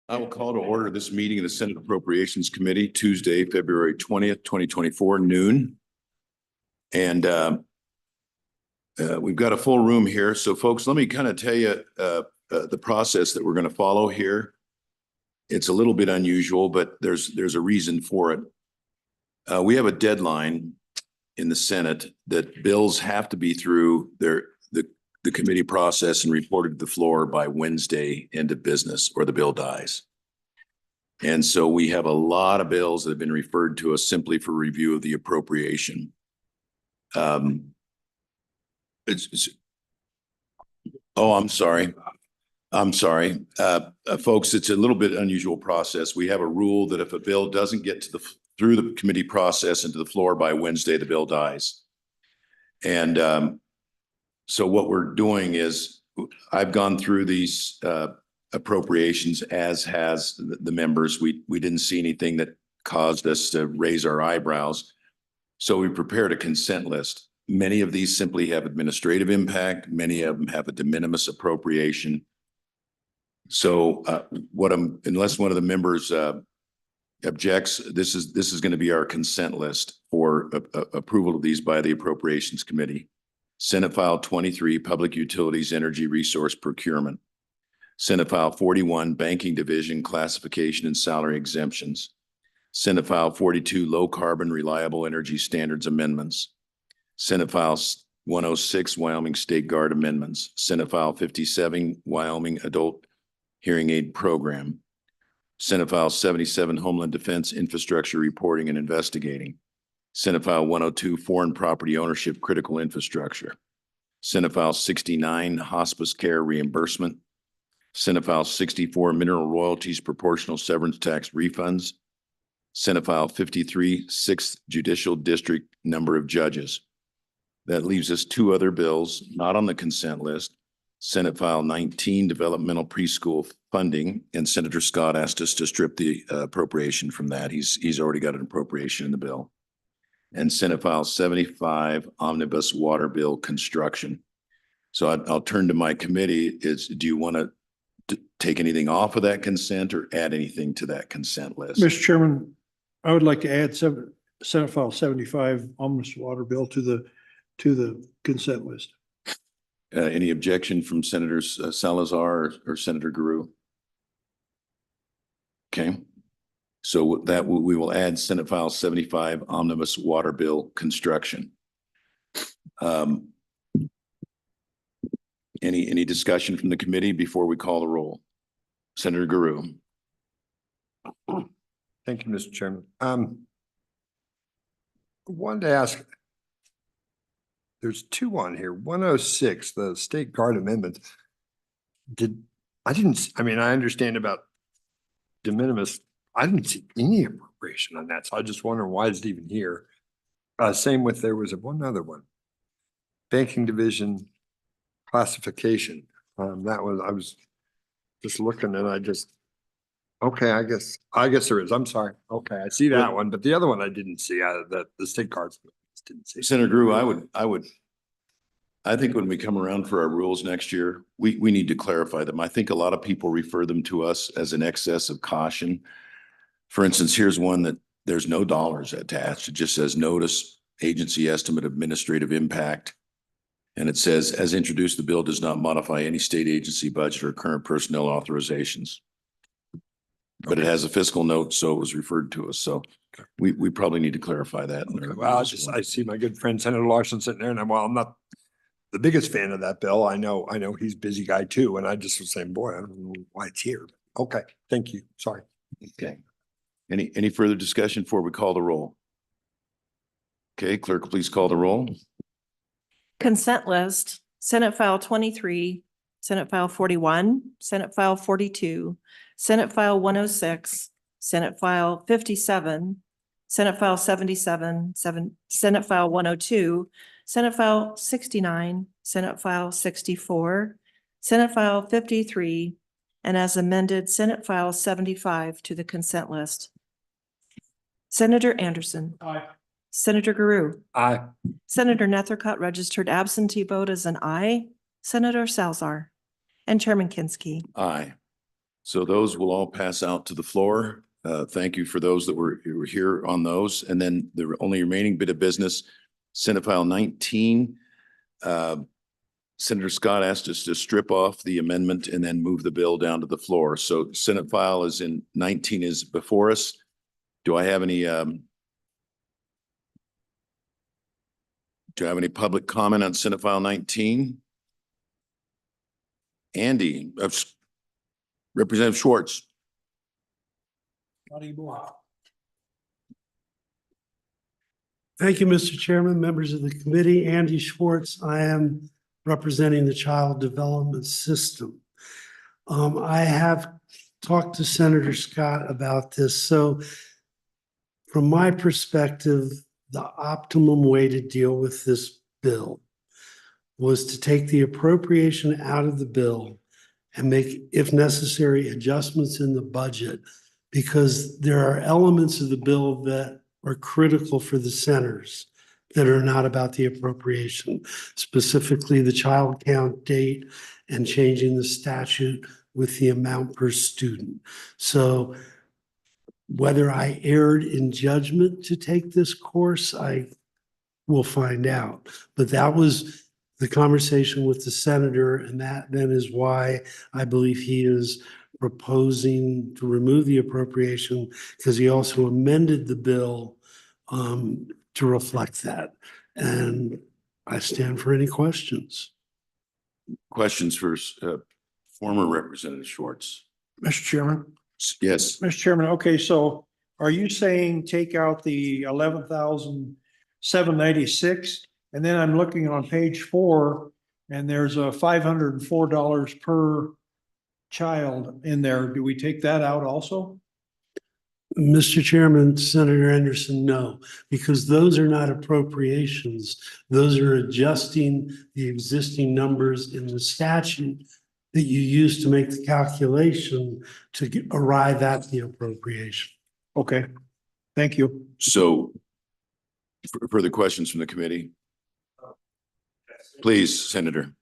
I will call to order this meeting of the Senate Appropriations Committee, Tuesday, February 20th, 2024, noon. And we've got a full room here. So folks, let me kind of tell you the process that we're going to follow here. It's a little bit unusual, but there's a reason for it. We have a deadline in the Senate that bills have to be through the committee process and reported to the floor by Wednesday end of business, or the bill dies. And so we have a lot of bills that have been referred to us simply for review of the appropriation. Oh, I'm sorry. Folks, it's a little bit unusual process. We have a rule that if a bill doesn't get through the committee process into the floor by Wednesday, the bill dies. And so what we're doing is I've gone through these appropriations, as has the members. We didn't see anything that caused us to raise our eyebrows. So we prepared a consent list. Many of these simply have administrative impact. Many of them have a de minimis appropriation. So unless one of the members objects, this is going to be our consent list for approval of these by the Appropriations Committee. Senate File 23, Public Utilities Energy Resource Procurement. Senate File 41, Banking Division Classification and Salary Exemptions. Senate File 42, Low Carbon Reliable Energy Standards Amendments. Senate File 106, Wyoming State Guard Amendments. Senate File 57, Wyoming Adult Hearing Aid Program. Senate File 77, Homeland Defense Infrastructure Reporting and Investigating. Senate File 102, Foreign Property Ownership Critical Infrastructure. Senate File 69, Hospice Care Reimbursement. Senate File 64, Mineral Royalties Proportional Severance Tax Refunds. Senate File 53, 6th Judicial District Number of Judges. That leaves us two other bills not on the consent list. Senate File 19, Developmental Preschool Funding, and Senator Scott asked us to strip the appropriation from that. He's already got an appropriation in the bill. And Senate File 75, Omnibus Water Bill Construction. So I'll turn to my committee. Do you want to take anything off of that consent or add anything to that consent list? Mr. Chairman, I would like to add Senate File 75, Omnibus Water Bill to the consent list. Any objection from Senators Salazar or Senator Guru? Okay. So that we will add Senate File 75, Omnibus Water Bill Construction. Any discussion from the committee before we call the roll? Senator Guru. Thank you, Mr. Chairman. I wanted to ask, there's two on here. 106, the State Guard Amendment. I understand about de minimis. I didn't see any appropriation on that. So I just wonder why is it even here? Same with, there was one other one. Banking Division Classification. I was just looking and okay, I guess there is. I'm sorry. Okay, I see that one, but the other one I didn't see. The State Guards didn't see. Senator Guru, I think when we come around for our rules next year, we need to clarify them. I think a lot of people refer them to us as an excess of caution. For instance, here's one that there's no dollars attached. It just says notice, agency estimate, administrative impact. And it says, as introduced, the bill does not modify any state agency budget or current personnel authorizations. But it has a fiscal note, so it was referred to us. So we probably need to clarify that. Okay. Well, I see my good friend Senator Larson sitting there, and I'm not the biggest fan of that bill. I know he's a busy guy too, and I just was saying, boy, I don't know why it's here. Okay, thank you. Sorry. Okay. Any further discussion before we call the roll? Okay, clerk, please call the roll. Consent list, Senate File 23, Senate File 41, Senate File 42, Senate File 106, Senate File 57, Senate File 77, Senate File 102, Senate File 69, Senate File 64, Senate File 53, and as amended, Senate File 75 to the consent list. Senator Anderson. Aye. Senator Guru. Aye. Senator Nethercutt registered absentee vote as an aye. Senator Salzar and Chairman Kinski. Aye. So those will all pass out to the floor. Thank you for those that were here on those. And then the only remaining bit of business, Senate File 19. Senator Scott asked us to strip off the amendment and then move the bill down to the floor. So Senate File is in 19 is before us. Do I have any public comment on Senate File 19? Andy, Representative Schwartz. Thank you, Mr. Chairman, members of the committee. Andy Schwartz. I am representing the Child Development System. I have talked to Senator Scott about this. So from my perspective, the optimum way to deal with this bill was to take the appropriation out of the bill and make, if necessary, adjustments in the budget, because there are elements of the bill that are critical for the centers that are not about the appropriation, specifically the child count date and changing the statute with the amount per student. So whether I erred in judgment to take this course, I will find out. But that was the conversation with the senator, and that then is why I believe he is proposing to remove the appropriation, because he also amended the bill to reflect that. And I stand for any questions. Questions for former Representative Schwartz? Mr. Chairman. Yes. Mr. Chairman, okay, so are you saying take out the 11,796? And then I'm looking on page 4 and there's a $504 per child in there. Do we take that out also? Mr. Chairman, Senator Anderson, no, because those are not appropriations. Those are adjusting the existing numbers in the statute that you use to make the calculation to arrive at the appropriation. Okay, thank you. So further questions from the committee? Please, Senator.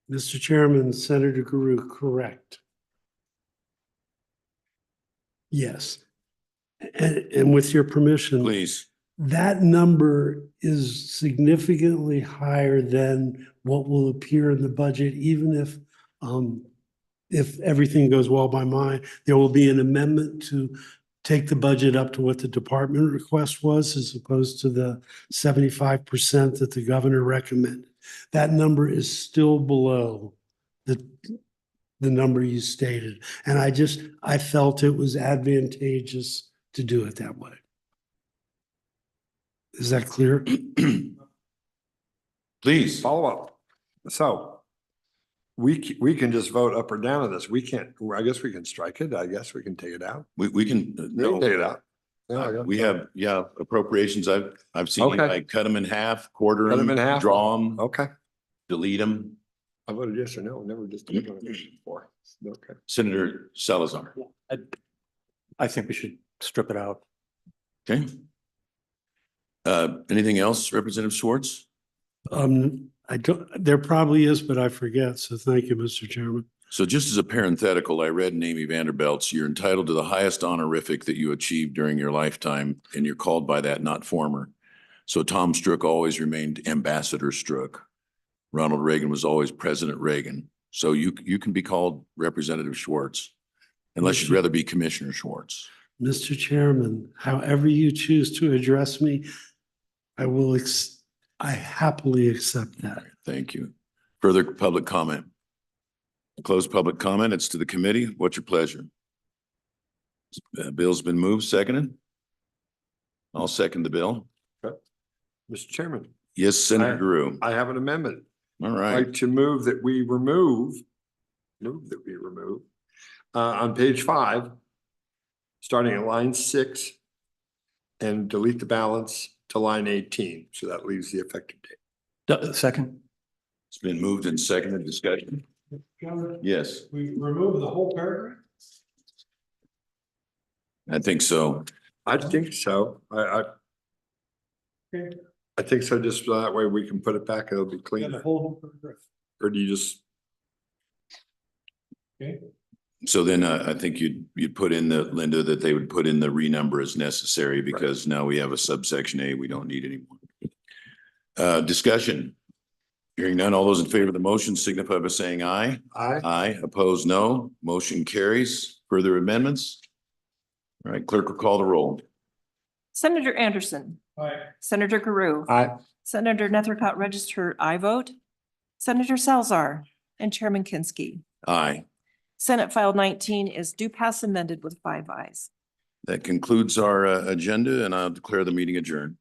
Mr. Chairman, Senator Guru, correct. Yes. And with your permission, Please. that number is significantly higher than what will appear in the budget, even if everything goes well by mine. There will be an amendment to take the budget up to what the department request was, as opposed to the 75% that the governor recommended. That number is still below the number you stated. And I felt it was advantageous to do it that way. Is that clear? Please. Follow up. So we can just vote up or down on this. We can't, I guess we can strike it. I guess we can take it out. We can, No, take it out. we have, appropriations. I've seen Okay. I cut them in half, quarter Cut 'em them, in half? draw them, Okay. delete them. I voted yes or no, never just voted before. Okay. Senator Salazar. I think we should strip it out. Okay. Anything else, Representative Schwartz? There probably is, but I forget. So thank you, Mr. Chairman. So just as a parenthetical, I read in Amy Vanderbilt's, you're entitled to the highest honorific that you achieved during your lifetime, and you're called by that, not former. So Tom Strook always remained Ambassador Strook. Ronald Reagan was always President Reagan. So you can be called Representative Schwartz, unless you'd rather be Commissioner Schwartz. Mr. Chairman, however you choose to address me, I happily accept that. Thank you. Further public comment? Close public comment. It's to the committee. What's your pleasure? Bill's been moved, seconded. I'll second the bill. Mr. Chairman, Yes, Senator Drew. I have an amendment. All I'd right. like to move that we remove on page 5, starting at line 6, and delete the balance to line 18. So that leaves the effective date. Second. It's been moved and seconded. Discussion? Yes, We remove the whole paragraph? I think so. I think so. Okay. I think so, just so that way we can put it back, it'll be Yeah, clean. the whole paragraph. Or do you just, Okay. So then I think you'd put in the, Linda, that they would put in the renumber as necessary because now we have a subsection A we don't need anymore. Discussion. Hearing none, all those in favor of the motion signify by saying aye. Aye, opposed, no. Motion carries. Further amendments? All right, clerk will call the roll. Senator Anderson, Aye. Senator Carew, aye, Senator Nethercott registered I vote, Senator Salzar, and Chairman Kinsky. Aye. Senate File 19 is due pass amended with 5 ayes. That concludes our agenda and I'll declare the meeting adjourned.